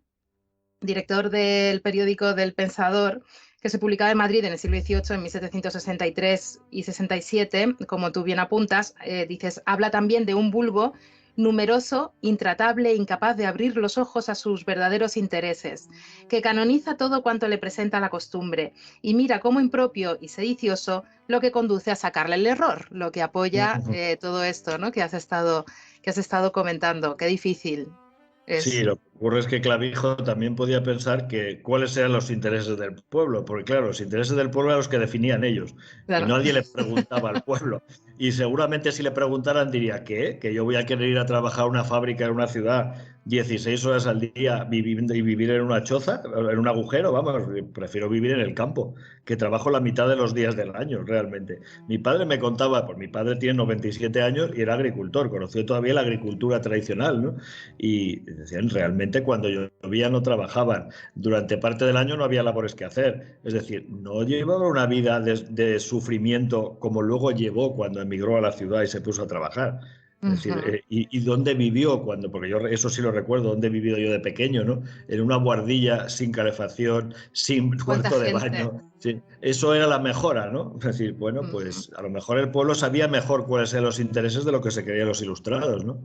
A: director del periódico del Pensador, que se publicaba en Madrid en el siglo XVIII, en 1763 y 67, como tú bien apuntas, dices, habla también de un vulgo numeroso, intratable, incapaz de abrir los ojos a sus verdaderos intereses, que canoniza todo cuanto le presenta la costumbre y mira como impropio y sedicioso lo que conduce a sacarle el error, lo que apoya todo esto, ¿no? que has estado comentando. Qué difícil es.
B: Sí, lo que ocurre es que Clavijo también podía pensar que cuáles eran los intereses del pueblo, porque claro, los intereses del pueblo eran los que definían ellos,
A: Claro.
B: y nadie le preguntaba al pueblo. Y seguramente si le preguntaran diría, ¿qué? Que yo voy a querer ir a trabajar a una fábrica en una ciudad 16 horas al día y vivir en una choza, en un agujero, vamos, prefiero vivir en el campo, que trabajo la mitad de los días del año, realmente. Mi padre me contaba, pues mi padre tiene 97 años y era agricultor, conoció todavía la agricultura tradicional, ¿no? Y decían, realmente cuando llovía no trabajaban, durante parte del año no había labores que hacer, es decir, no llevaba una vida de sufrimiento como luego llevó cuando emigró a la ciudad y se puso a trabajar. Es decir, ¿y dónde vivió cuando? Porque yo eso sí lo recuerdo, dónde he vivido yo de pequeño, ¿no? En una buhardilla sin calefacción, sin cuarto de baño. Sí, eso era la mejora, ¿no? Es decir, bueno, pues a lo mejor el pueblo sabía mejor cuáles eran los intereses de lo que se querían los ilustrados, ¿no?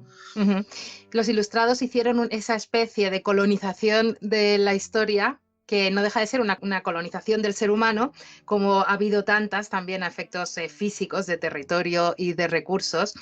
A: Los ilustrados hicieron esa especie de colonización de la historia, que no deja de ser una colonización del ser humano, como ha habido tantas también a efectos físicos de territorio y de recursos,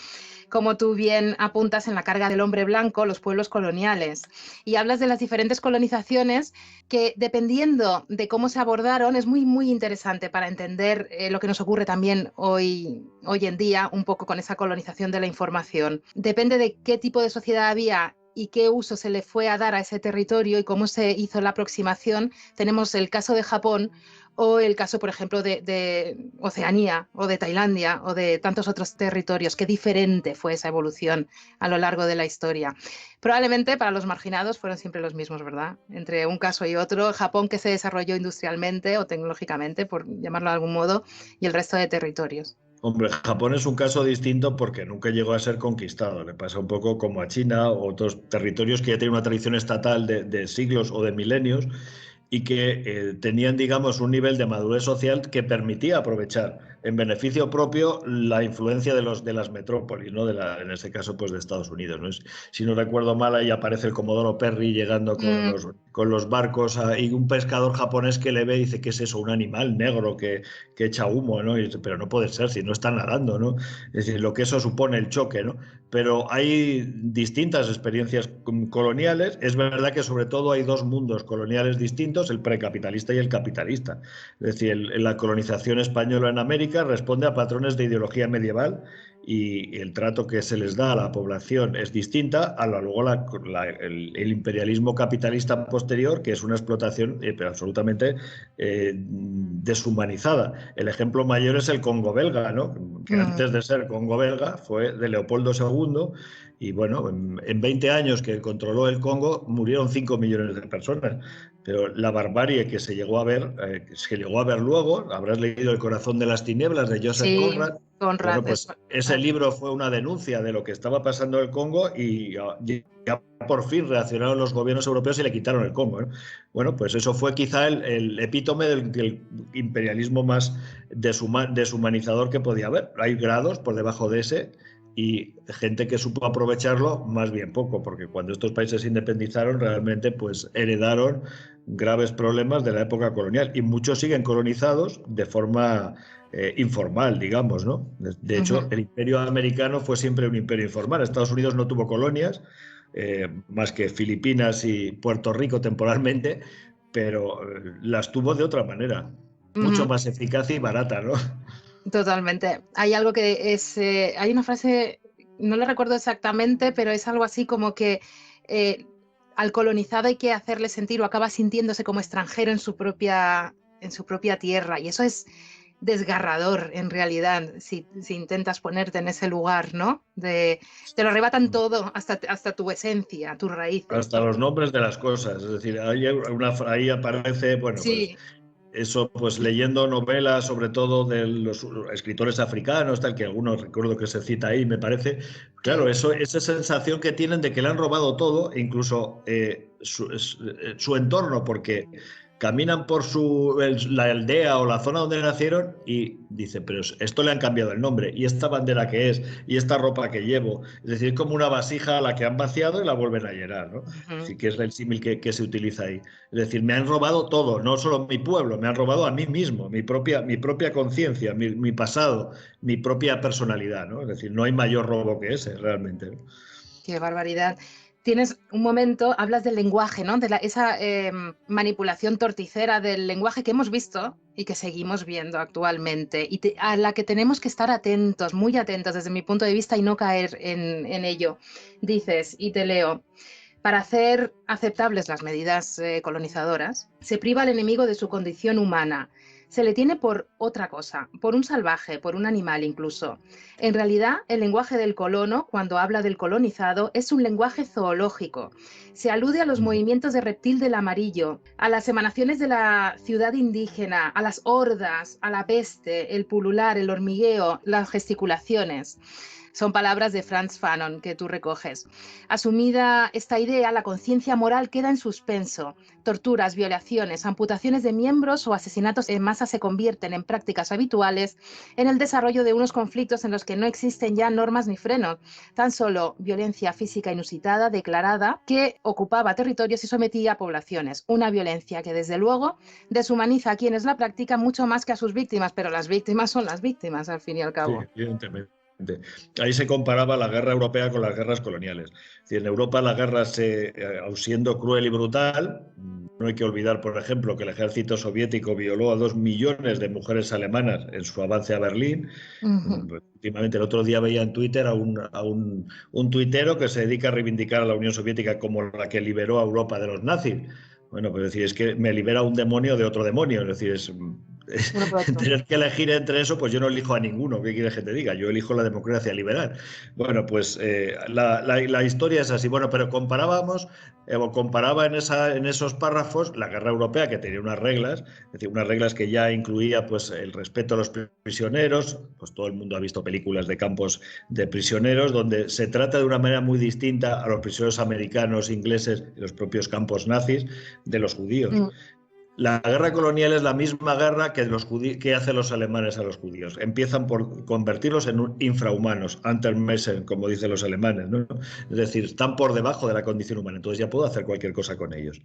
A: como tú bien apuntas en La carga del hombre blanco, los pueblos coloniales, y hablas de las diferentes colonizaciones que, dependiendo de cómo se abordaron, es muy, muy interesante para entender lo que nos ocurre también hoy en día, un poco con esa colonización de la información. Depende de qué tipo de sociedad había y qué uso se le fue a dar a ese territorio y cómo se hizo la aproximación. Tenemos el caso de Japón o el caso, por ejemplo, de Oceanía o de Tailandia o de tantos otros territorios. Qué diferente fue esa evolución a lo largo de la historia. Probablemente para los marginados fueron siempre los mismos, ¿verdad? Entre un caso y otro, Japón que se desarrolló industrialmente o tecnológicamente, por llamarlo de algún modo, y el resto de territorios.
B: Hombre, Japón es un caso distinto porque nunca llegó a ser conquistado. Le pasa un poco como a China o otros territorios que ya tienen una tradición estatal de siglos o de milenios y que tenían, digamos, un nivel de madurez social que permitía aprovechar en beneficio propio la influencia de las metrópolis, ¿no? En este caso, pues de Estados Unidos, ¿no? Si no recuerdo mal, ahí aparece el Comodoro Perry llegando con los barcos y un pescador japonés que le ve y dice, ¿qué es eso? Un animal negro que echa humo, ¿no? Y dice, pero no puede ser si no está nadando, ¿no? Es decir, lo que eso supone el choque, ¿no? Pero hay distintas experiencias coloniales. Es verdad que sobre todo hay dos mundos coloniales distintos, el precapitalista y el capitalista. Es decir, la colonización española en América responde a patrones de ideología medieval y el trato que se les da a la población es distinta a luego el imperialismo capitalista posterior, que es una explotación pero absolutamente deshumanizada. El ejemplo mayor es el Congo belga, ¿no? Que antes de ser Congo belga fue de Leopoldo II, y bueno, en 20 años que controló el Congo murieron 5 millones de personas. Pero la barbarie que se llegó a ver luego, habrás leído El corazón de las tinieblas de Joseph
A: Sí,
B: Conrad.
A: Conrad.
B: Bueno, pues ese libro fue una denuncia de lo que estaba pasando en el Congo, y ya por fin reaccionaron los gobiernos europeos y le quitaron el Congo, ¿no? Bueno, pues eso fue quizá el epítome del imperialismo más deshumanizador que podía haber. Hay grados por debajo de ese, y gente que supo aprovecharlo más bien poco, porque cuando estos países se independizaron realmente pues heredaron graves problemas de la época colonial, y muchos siguen colonizados de forma informal, digamos, ¿no? De hecho, el imperio americano fue siempre un imperio informal. Estados Unidos no tuvo colonias, más que Filipinas y Puerto Rico temporalmente, pero las tuvo de otra manera, mucho más eficaz y barata, ¿no?
A: Totalmente. Hay algo que es, hay una frase, no la recuerdo exactamente, pero es algo así como que al colonizado hay que hacerle sentir, o acaba sintiéndose como extranjero en su propia tierra, y eso es desgarrador en realidad, si intentas ponerte en ese lugar, ¿no? Te lo arrebatan todo, hasta tu esencia, tus raíces,
B: Hasta
A: ¿no?
B: los nombres de las cosas. Es decir, ahí aparece, bueno, pues
A: Sí.
B: eso, pues leyendo novelas, sobre todo de los escritores africanos, tal, que algunos recuerdo que se cita ahí, me parece. Claro, esa sensación que tienen de que le han robado todo, incluso su entorno, porque caminan por la aldea o la zona donde nacieron y dicen, pero esto le han cambiado el nombre, y esta bandera que es, y esta ropa que llevo. Es decir, es como una vasija a la que han vaciado y la vuelven a llenar, ¿no? Así que es el símil que se utiliza ahí. Es decir, me han robado todo, no solo mi pueblo, me han robado a mí mismo, mi propia conciencia, mi pasado, mi propia personalidad, ¿no? Es decir, no hay mayor robo que ese, realmente, ¿no?
A: Qué barbaridad. Tienes un momento, hablas del lenguaje, ¿no? De esa manipulación torticera del lenguaje que hemos visto y que seguimos viendo actualmente, y a la que tenemos que estar atentos, muy atentos desde mi punto de vista, y no caer en ello. Dices, y te leo: para hacer aceptables las medidas colonizadoras, se priva al enemigo de su condición humana. Se le tiene por otra cosa, por un salvaje, por un animal incluso. En realidad, el lenguaje del colono, cuando habla del colonizado, es un lenguaje zoológico. Se alude a los movimientos de reptil del amarillo, a las emanaciones de la ciudad indígena, a las hordas, a la peste, el pulular, el hormigueo, las gesticulaciones. Son palabras de Frantz Fanon que tú recoges. Asumida esta idea, la conciencia moral queda en suspenso. Torturas, violaciones, amputaciones de miembros o asesinatos en masa se convierten en prácticas habituales en el desarrollo de unos conflictos en los que no existen ya normas ni frenos, tan solo violencia física inusitada, declarada, que ocupaba territorios y sometía a poblaciones. Una violencia que, desde luego, deshumaniza a quienes la practican mucho más que a sus víctimas, pero las víctimas son las víctimas, al fin y al
B: Sí,
A: cabo.
B: evidentemente. Ahí se comparaba la guerra europea con las guerras coloniales. Es decir, en Europa la guerra, aun siendo cruel y brutal, no hay que olvidar, por ejemplo, que el ejército soviético violó a 2 millones de mujeres alemanas en su avance a Berlín. Últimamente, el otro día veía en Twitter a un tuitero que se dedica a reivindicar a la Unión Soviética como la que liberó a Europa de los nazis. Bueno, pues decir, es que me libera un demonio de otro demonio. Es decir,
A: Uno por otro.
B: tener que elegir entre eso, pues yo no elijo a ninguno. ¿Qué quieres que te diga? Yo elijo la democracia liberal. Bueno, pues la historia es así. Bueno, pero comparaba en esos párrafos la guerra europea, que tenía unas reglas, es decir, unas reglas que ya incluía pues el respeto a los prisioneros. Pues todo el mundo ha visto películas de campos de prisioneros, donde se trata de una manera muy distinta a los prisioneros americanos, ingleses y los propios campos nazis de los judíos. La guerra colonial es la misma guerra que hacen los alemanes a los judíos. Empiezan por convertirlos en infrahumanos, Untermenschen, como dicen los alemanes, ¿no? Es decir, están por debajo de la condición humana, entonces ya puedo hacer cualquier cosa con ellos.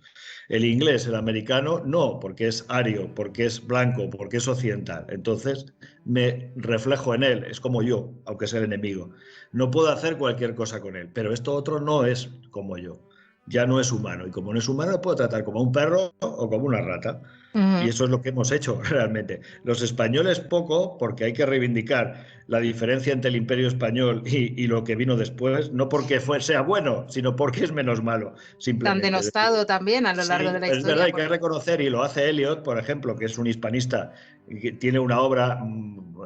B: El inglés, el americano, no, porque es ario, porque es blanco, porque es occidental. Entonces me reflejo en él, es como yo, aunque sea el enemigo. No puedo hacer cualquier cosa con él, pero esto otro no es como yo. Ya no es humano, y como no es humano, lo puedo tratar como un perro o como una rata. Y eso es lo que hemos hecho realmente. Los españoles poco, porque hay que reivindicar la diferencia entre el Imperio Español y lo que vino después, no porque sea bueno, sino porque es menos malo,
A: Tan
B: simplemente. Es decir,
A: denostado también a lo largo de
B: sí,
A: la
B: es verdad,
A: historia.
B: hay que reconocer, y lo hace Eliot, por ejemplo, que es un hispanista y que tiene una obra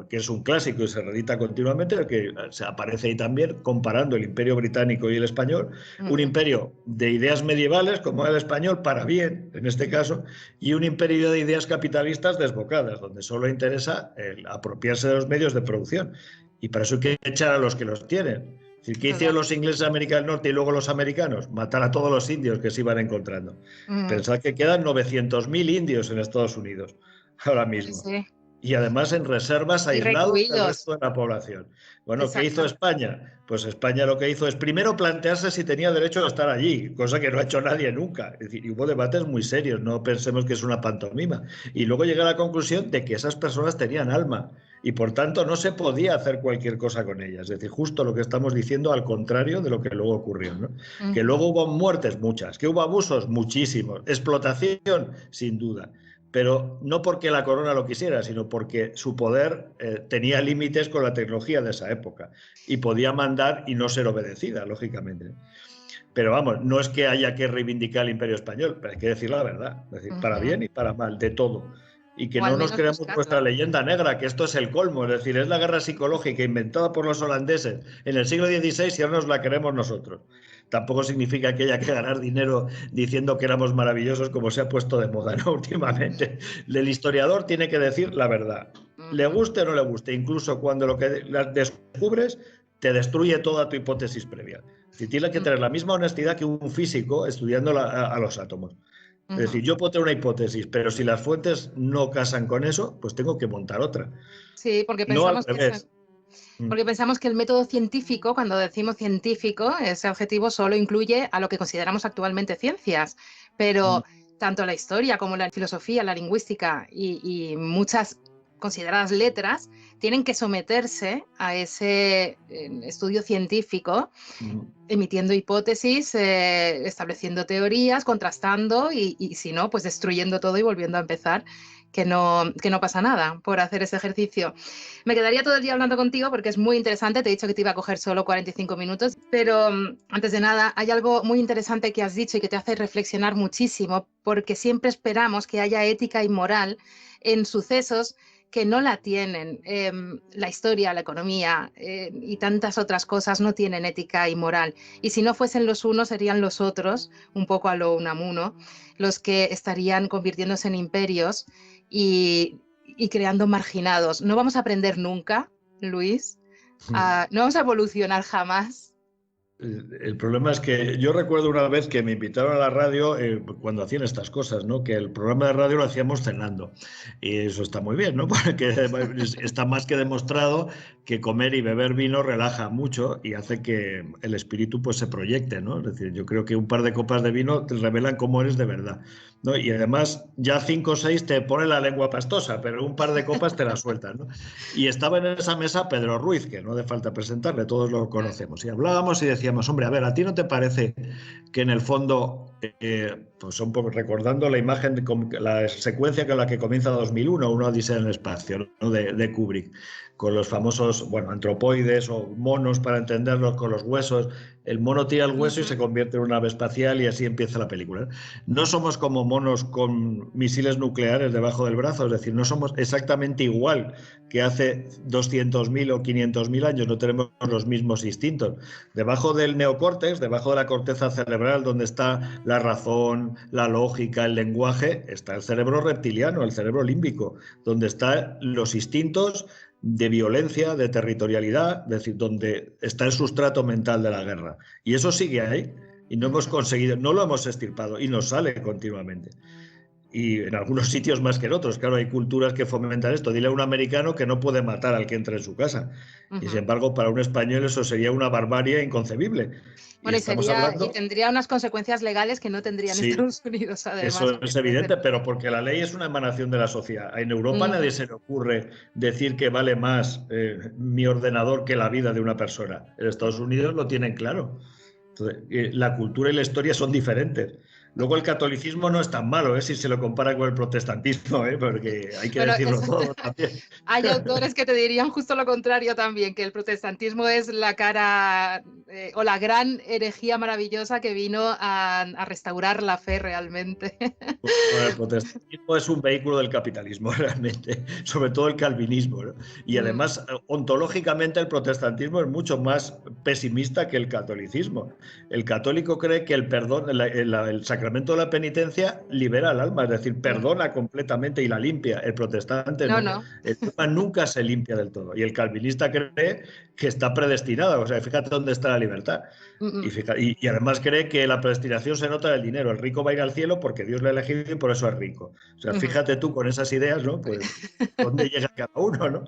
B: que es un clásico y se reedita continuamente, que se aparece ahí también, comparando el Imperio Británico y el español, un imperio de ideas medievales, como el español, para bien, en este caso, y un imperio de ideas capitalistas desbocadas, donde solo interesa el apropiarse de los medios de producción. Y para eso hay que echar a los que los tienen. Es decir, ¿qué hicieron los ingleses de América del Norte y luego los americanos? Matar a todos los indios que se iban encontrando. Pensad que quedan 900.000 indios en Estados Unidos ahora
A: Sí,
B: mismo.
A: sí.
B: Y además en reservas
A: Y
B: aislados del
A: recluidos.
B: resto de la población. Bueno, ¿qué hizo
A: Exacto.
B: España? Pues España lo que hizo es primero plantearse si tenía derecho a estar allí, cosa que no ha hecho nadie nunca. Es decir, hubo debates muy serios, no pensemos que es una pantomima. Y luego llegué a la conclusión de que esas personas tenían alma y por tanto no se podía hacer cualquier cosa con ellas. Es decir, justo lo que estamos diciendo al contrario de lo que luego ocurrió, ¿no? Que luego hubo muertes muchas, que hubo abusos muchísimos, explotación sin duda, pero no porque la corona lo quisiera, sino porque su poder tenía límites con la tecnología de esa época y podía mandar y no ser obedecida, lógicamente. Pero vamos, no es que haya que reivindicar el Imperio Español, pero hay que decir la verdad, es decir, para bien y para mal, de todo. Y que
A: O al
B: no nos
A: menos
B: creamos nuestra
A: buscarla.
B: leyenda negra, que esto es el colmo, es decir, es la guerra psicológica inventada por los holandeses en el siglo XVI y ahora nos la queremos nosotros. Tampoco significa que haya que ganar dinero diciendo que éramos maravillosos como se ha puesto de moda, ¿no? Últimamente. El historiador tiene que decir la verdad, le guste o no le guste, incluso cuando lo que descubres te destruye toda tu hipótesis previa. Si tienes que tener la misma honestidad que un físico estudiando a los átomos. Es decir, yo puedo tener una hipótesis, pero si las fuentes no casan con eso, pues tengo que montar otra.
A: Sí, porque
B: No al
A: pensamos que
B: revés.
A: porque pensamos que el método científico, cuando decimos científico, ese adjetivo solo incluye a lo que consideramos actualmente ciencias, pero tanto la historia como la filosofía, la lingüística y muchas consideradas letras tienen que someterse a ese estudio científico, emitiendo hipótesis, estableciendo teorías, contrastando y si no, pues destruyendo todo y volviendo a empezar, que no pasa nada por hacer ese ejercicio. Me quedaría todo el día hablando contigo porque es muy interesante. Te he dicho que te iba a coger solo 45 minutos, pero antes de nada, hay algo muy interesante que has dicho y que te hace reflexionar muchísimo, porque siempre esperamos que haya ética y moral en sucesos que no la tienen. La historia, la economía y tantas otras cosas no tienen ética y moral. Y si no fuesen los unos, serían los otros, un poco a lo Unamuno, los que estarían convirtiéndose en imperios y creando marginados. No vamos a aprender nunca, Luis. No vamos a evolucionar jamás.
B: El problema es que yo recuerdo una vez que me invitaron a la radio cuando hacían estas cosas, ¿no? Que el programa de radio lo hacíamos cenando. Y eso está muy bien, ¿no? Porque está más que demostrado que comer y beber vino relaja mucho y hace que el espíritu pues se proyecte, ¿no? Es decir, yo creo que un par de copas de vino te revelan cómo eres de verdad, ¿no? Y además ya 5 o 6 te pone la lengua pastosa, pero un par de copas te la sueltan, ¿no? Y estaba en esa mesa Pedro Ruiz, que no hace falta presentarle, todos lo conocemos. Y hablábamos y decíamos, hombre, a ver, ¿a ti no te parece que en el fondo, pues un poco recordando la imagen, la secuencia con la que comienza 2001, una odisea en el espacio, ¿no? de Kubrick, con los famosos, bueno, antropoides o monos para entenderlos, con los huesos, el mono tira el hueso y se convierte en una nave espacial y así empieza la película. No somos como monos con misiles nucleares debajo del brazo, es decir, no somos exactamente igual que hace 200.000 o 500.000 años, no tenemos los mismos instintos. Debajo del neocórtex, debajo de la corteza cerebral, donde está la razón, la lógica, el lenguaje, está el cerebro reptiliano, el cerebro límbico, donde están los instintos de violencia, de territorialidad, es decir, donde está el sustrato mental de la guerra. Y eso sigue ahí y no hemos conseguido, no lo hemos extirpado y nos sale continuamente. Y en algunos sitios más que en otros. Claro, hay culturas que fomentan esto. Dile a un americano que no puede matar al que entre en su casa. Y sin embargo, para un español eso sería una barbarie inconcebible. Y
A: Bueno,
B: estamos hablando...
A: y tendría unas consecuencias legales que no tendrían
B: Sí,
A: Estados Unidos, además.
B: eso es evidente, pero porque la ley es una emanación de la sociedad. En Europa nadie se le ocurre decir que vale más mi ordenador que la vida de una persona. En Estados Unidos lo tienen claro. Entonces, la cultura y la historia son diferentes. Luego el catolicismo no es tan malo, si se lo compara con el protestantismo, porque hay que decirlo todo también.
A: Hay autores que te dirían justo lo contrario también, que el protestantismo es la cara o la gran herejía maravillosa que vino a restaurar la fe realmente.
B: Bueno, el protestantismo es un vehículo del capitalismo realmente, sobre todo el calvinismo, ¿no? Y además, ontológicamente, el protestantismo es mucho más pesimista que el catolicismo. El católico cree que el perdón, el sacramento de la penitencia libera al alma, es decir, perdona completamente y la limpia. El protestante no. El alma nunca se limpia del todo. Y el calvinista cree que está predestinada, o sea, fíjate dónde está la libertad. Y además cree que la predestinación se nota del dinero. El rico va a ir al cielo porque Dios le ha elegido y por eso es rico. O sea, fíjate tú con esas ideas, ¿no? Pues dónde llega cada uno, ¿no?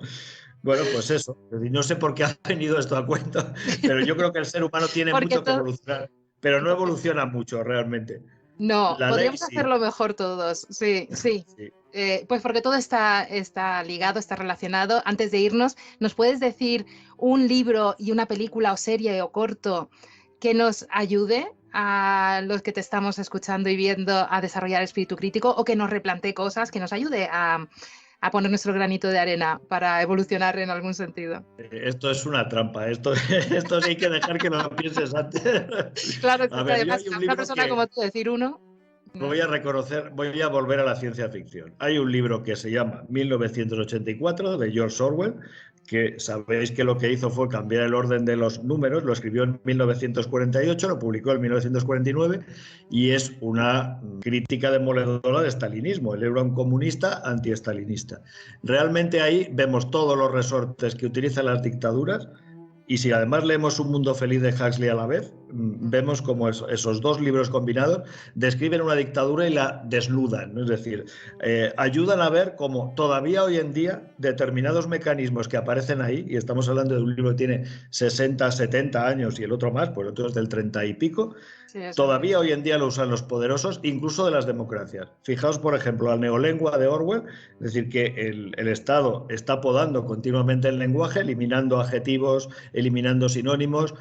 B: Bueno, pues eso. No sé por qué ha venido esto a cuento, pero yo creo que el ser humano tiene mucho que evolucionar, pero no evoluciona mucho realmente.
A: No, podríamos hacerlo mejor todos, sí. Pues porque todo está ligado, está relacionado. Antes de irnos, ¿nos puedes decir un libro y una película o serie o corto que nos ayude a los que te estamos escuchando y viendo a desarrollar el espíritu crítico, o que nos replantee cosas, que nos ayude a poner nuestro granito de arena para evolucionar en algún sentido?
B: Esto es una trampa, esto sí hay que dejar que lo pienses antes.
A: Claro, que además una persona como tú decir uno...
B: Voy a volver a la ciencia ficción. Hay un libro que se llama 1984 de George Orwell, que sabéis que lo que hizo fue cambiar el orden de los números, lo escribió en 1948, lo publicó en 1949 y es una crítica demoledora del stalinismo. Él era un comunista anti-estalinista. Realmente ahí vemos todos los resortes que utilizan las dictaduras. Y si además leemos Un mundo feliz de Huxley a la vez, vemos como esos dos libros combinados describen una dictadura y la desnudan, ¿no? Es decir, ayudan a ver cómo todavía hoy en día determinados mecanismos que aparecen ahí, y estamos hablando de un libro que tiene 60, 70 años y el otro más, pues el otro es del 30 y pico, todavía hoy en día lo usan los poderosos, incluso de las democracias. Fijaos, por ejemplo, la neolengua de Orwell, es decir, que el Estado está podando continuamente el lenguaje, eliminando adjetivos, eliminando sinónimos.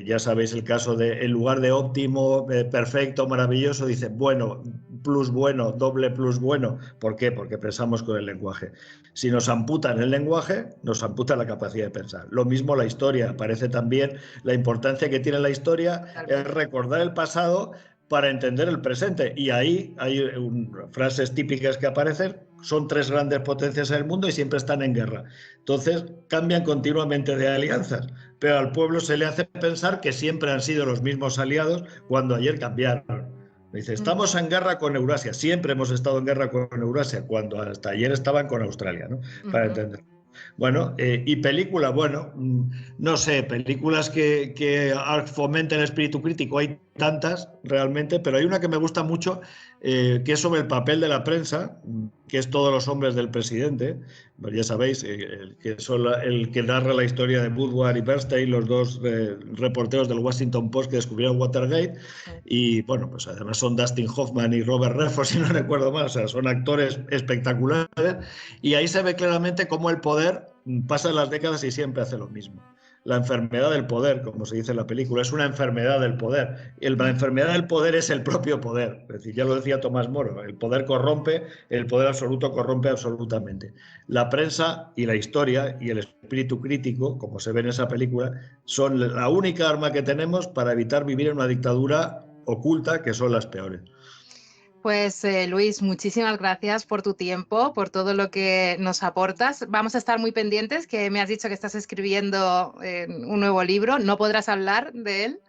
B: Ya sabéis el caso de, en lugar de óptimo, perfecto, maravilloso, dice bueno, plus bueno, doble plus bueno. ¿Por qué? Porque pensamos con el lenguaje. Si nos amputan el lenguaje, nos amputan la capacidad de pensar. Lo mismo la historia. Parece también la importancia que tiene la historia es recordar el pasado para entender el presente. Y ahí hay frases típicas que aparecen. Son tres grandes potencias en el mundo y siempre están en guerra. Entonces cambian continuamente de alianzas, pero al pueblo se le hace pensar que siempre han sido los mismos aliados cuando ayer cambiaron. Dice, estamos en guerra con Eurasia, siempre hemos estado en guerra con Eurasia, cuando hasta ayer estaban con Australia, ¿no? Para entender. Bueno, y película, bueno, no sé, películas que fomenten el espíritu crítico, hay tantas realmente, pero hay una que me gusta mucho, que es sobre el papel de la prensa, que es Todos los hombres del presidente. Pues ya sabéis, el que narra la historia de Woodward y Bernstein, los dos reporteros del Washington Post que descubrieron Watergate, y bueno, pues además son Dustin Hoffman y Robert Redford, si no recuerdo mal, o sea, son actores espectaculares, y ahí se ve claramente cómo el poder pasa las décadas y siempre hace lo mismo. La enfermedad del poder, como se dice en la película, es una enfermedad del poder. La enfermedad del poder es el propio poder. Es decir, ya lo decía Tomás Moro, el poder corrompe, el poder absoluto corrompe absolutamente. La prensa y la historia y el espíritu crítico, como se ve en esa película, son la única arma que tenemos para evitar vivir en una dictadura oculta, que son las peores.
A: Pues Luis, muchísimas gracias por tu tiempo, por todo lo que nos aportas. Vamos a estar muy pendientes, que me has dicho que estás escribiendo un nuevo libro. No podrás hablar de él,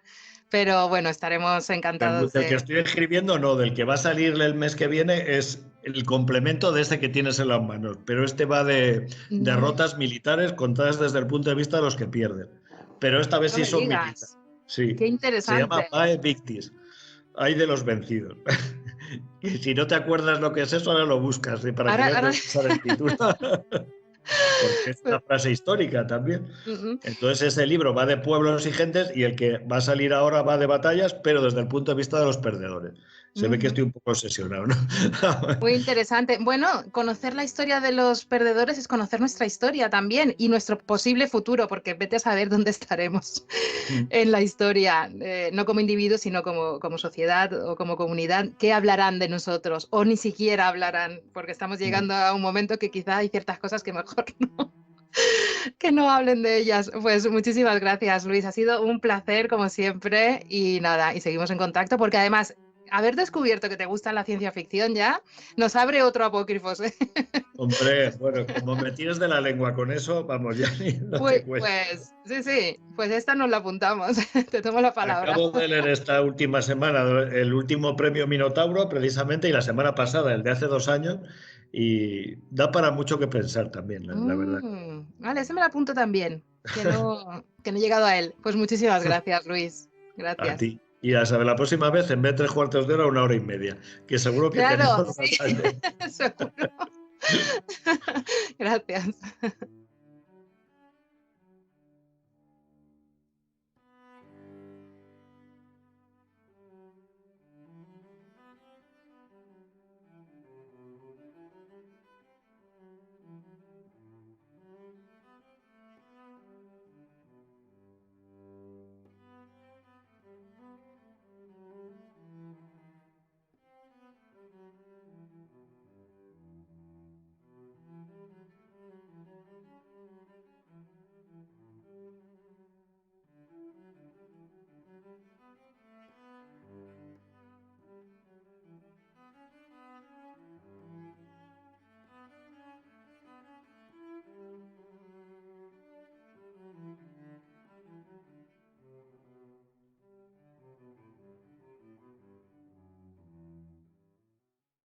A: pero bueno, estaremos encantados.
B: Del que estoy escribiendo, no, del que va a salir el mes que viene es el complemento de ese que tienes en las manos, pero este va de derrotas militares contadas desde el punto de vista de los que pierden. Pero esta vez sí son militares. Sí.
A: Qué interesante.
B: Se llama Vae Victis, hay de los vencidos. Y si no te acuerdas lo que es eso, ahora lo buscas, para que veas el título. Porque es una frase histórica también. Entonces ese libro va de pueblos y gentes, y el que va a salir ahora va de batallas, pero desde el punto de vista de los perdedores. Se ve que estoy un poco obsesionado, ¿no?
A: Muy interesante. Bueno, conocer la historia de los perdedores es conocer nuestra historia también y nuestro posible futuro, porque vete a saber dónde estaremos en la historia, no como individuos, sino como sociedad o como comunidad. ¿Qué hablarán de nosotros? O ni siquiera hablarán, porque estamos llegando a un momento que quizá hay ciertas cosas que mejor no, que no hablen de ellas. Pues muchísimas gracias, Luis. Ha sido un placer, como siempre, y nada, y seguimos en contacto, porque además haber descubierto que te gusta la ciencia ficción ya nos abre otro apócrifos.
B: Hombre, bueno, como me tienes de la lengua con eso, vamos, ya ni no te cuento.
A: Sí, pues esta nos la apuntamos. Te tomo la palabra.
B: Acabo de leer esta última semana el último premio Minotauro, precisamente, y la semana pasada, el de hace 2 años, y da para mucho que pensar también, la verdad.
A: Vale, ese me lo apunto también, que no he llegado a él. Pues muchísimas gracias, Luis.
B: A
A: Gracias.
B: ti. Y ya sabes, la próxima vez, en vez de 3/4 de hora, 1 hora y media, que seguro que
A: Claro,
B: tenemos
A: sí,
B: bastante.
A: seguro. Gracias.